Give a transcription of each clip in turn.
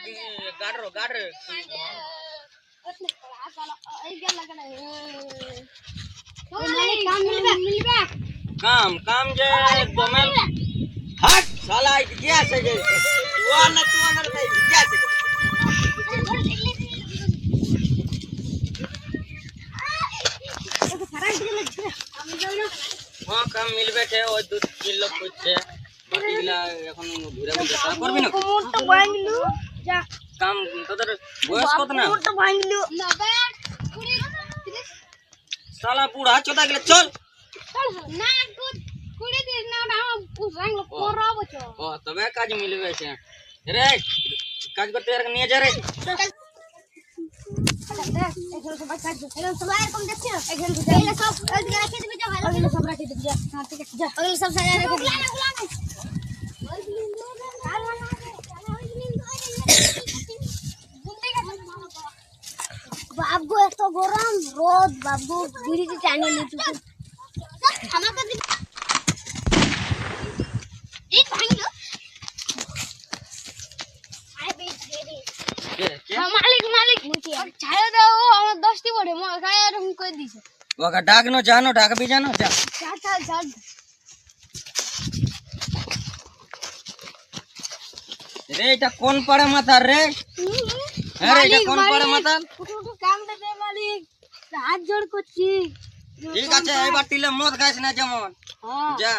गाड़ काम काम जे दोमेल हट साला क्या से जे तू न भाई क्या से हां काम मिलबे छे ओय 2 किलो कुछ छे बाकीला এখন ঘুরে ঘুরে তা করবি না মোটো ভাঙলু যা কাম তোদের বয়স কত না মোটো ভাঙলু না साला बूढ़ा चोदा गेले चल ना कुड़ी दे ना रंग कोरा बचो ओ तबे काज मिलबे छे रे काज करते यार निया जा रे बाबू एक तो गरम रोद बाबू बुरी की टाने ले चुके हमका एक भांग लो आए बेच दे रे मालिक मुझे छाया दो हम दोस्ती पड़े म काय हम कह दिसे वका डाक नो जानो डाक भी जानो जा चल रे এটা কোন পাড়ে মাথা রে আরে এটা কোন পাড়ে মাথা काम दे दे मालिक हाथ जोड़ করছি ঠিক আছে এবার তিলে মদ খাইছ না যেমন যা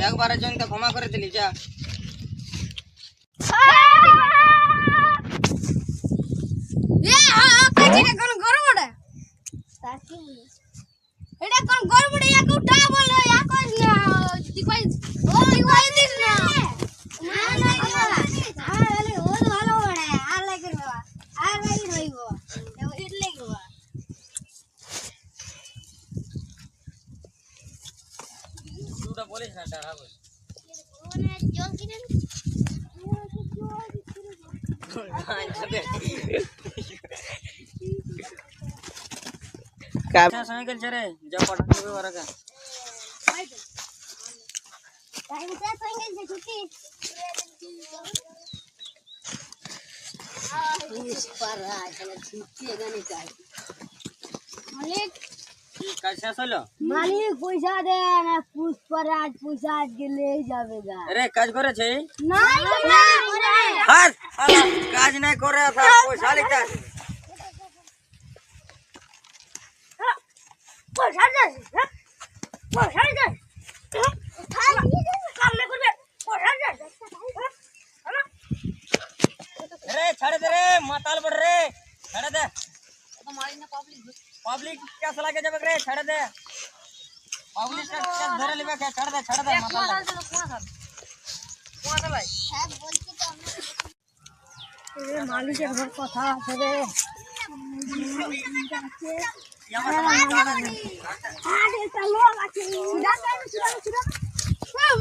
একবারে জনকে ক্ষমা করে দিলি যা এ কাজিটা কোন গরম ওটা তাকি এটা কোন গরম ওটা ইয়া কোটা বল ইয়া কোন দিকই ও দিকই দিস না না আরে ও ভালো ওড়ে আর লাগে বাবা আর লাগি রইবো એટલે গো তুইটা বলিস না দাঁড়াবো ওনে জল কিনে का साइकिल चले जा पटक के वाला का टाइम से साइकिल से छुट्टी इस पर आज छुट्टी गाने चाहिए मालिक कैसे चलो मालिक पैसा दे ना पुष्पराज पैसा के ले जावेगा अरे काज करे छे नहीं हां काज नहीं करे था पैसा लेता पैसा दे पैसा दे काम नहीं करबे पैसा दे अरे छाड़ दे रे माताल पड़ रे छाड़ दे तो मारी ना पब्लिक क्या सला के जब रे छाड़ दे पब्लिक का धरे लेबे के छाड़ दे माताल कोन भाई सब बोलते तो ए मालिक के घर कथा আছে রে আরে চলো আছে সিধা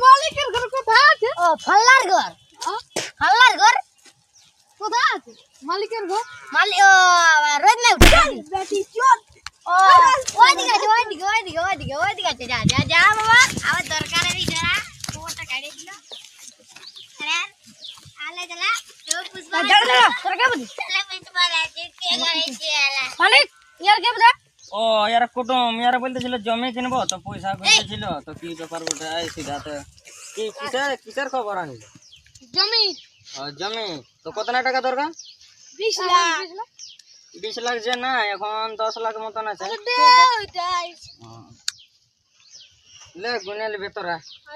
মালিকের ঘর কোথায় আছে ও ফাল্লার ঘর কোথায় আছে মালিকের ঘর মালিক রোদ না বেটি চোট ও ওইদিকে আছে যা বাবা আমার দরকার নেই জরা কোটা কাটে দিল আরে আলে চলা তো পুষ্পা চলা তোর কে বুঝি চলে পুষ্পা রাতে কে গাইছে আলা মালিক ইয়ার কে বুঝা ও यार কুটুম यार বলতেছিল জমি কিনবো তো পয়সা কইতেছিল তো কি ব্যাপার ওটা আই সিধা তো কি কিসের খবর আনি জমি জমি তো কত টাকা দরকার 20 লাখ 20 লাখ যে না এখন 10 লাখ মতন আছে দে ওইটাই ले गुनेल भीतर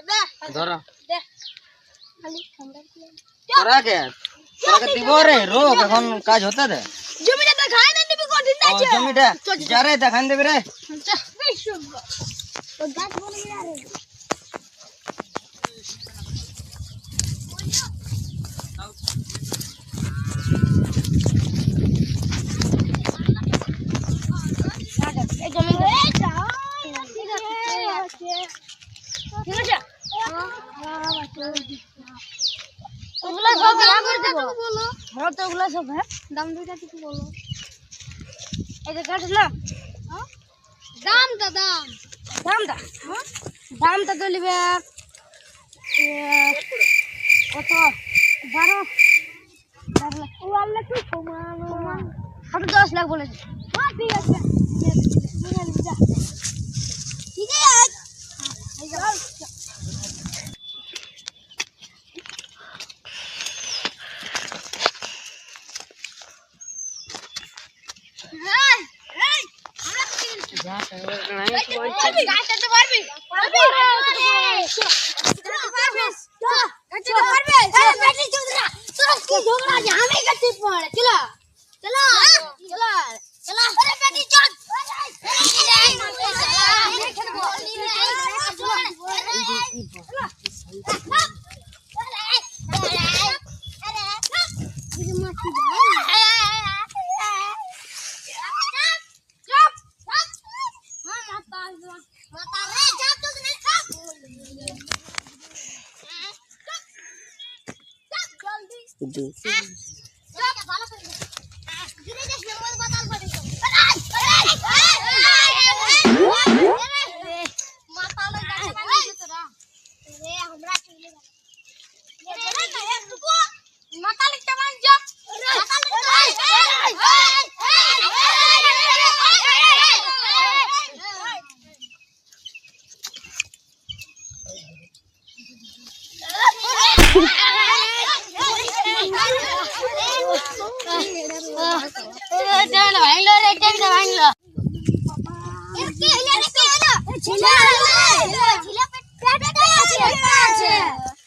দে ধর দে খালি ঠান্ডা তোরা কে দিব রে রোগ এখন কাজ হতে দে জমিটা তো খাই না নিবি কোন দিন আছে জমিটা যা রে দেখান দেবে রে তো গাছ বলে যা রে এই জমি ঠিক আছে ওগুলা সব দাম করে দেব বলো হ্যাঁ তো ওগুলা সব হ্যাঁ দাম দুইটা কিছু বলো এই যে কাটলা হ্যাঁ দামটা হ্যাঁ দামটা তো লিবে কত 12 10 লাখ বলে দিই হ্যাঁ ঠিক আছে ঠিক আছে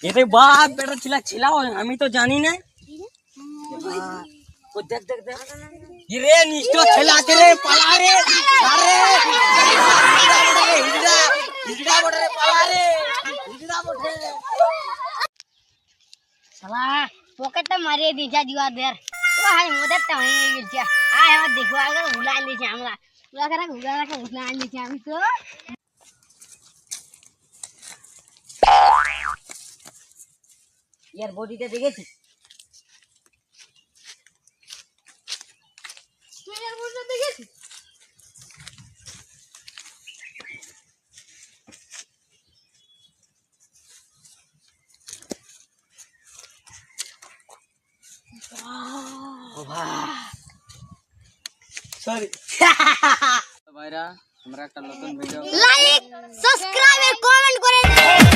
এতে বাপ বেটা ছিলাও আমি তো জানি না ও দেখ দেখ দেখ কি রে নিষ্ঠ ছেলে আছে রে পালা রে আরে হিজড়া হিজড়া বড় রে পালা রে হিজড়া বড় শালা পকেটটা মারিয়ে দিছা দিওয়াদের ও হাই মোদেরটা হয়ে গেছে আয় আমার দেখো আগে উলান দিছি আমরা উলান দিছি আমি তো ইয়ার বডিতে দেখেছিস তুই এর মধ্যে দেখেছিস সরি ভাইরা আমরা একটা নতুন ভিডিও লাইক সাবস্ক্রাইব আর কমেন্ট করে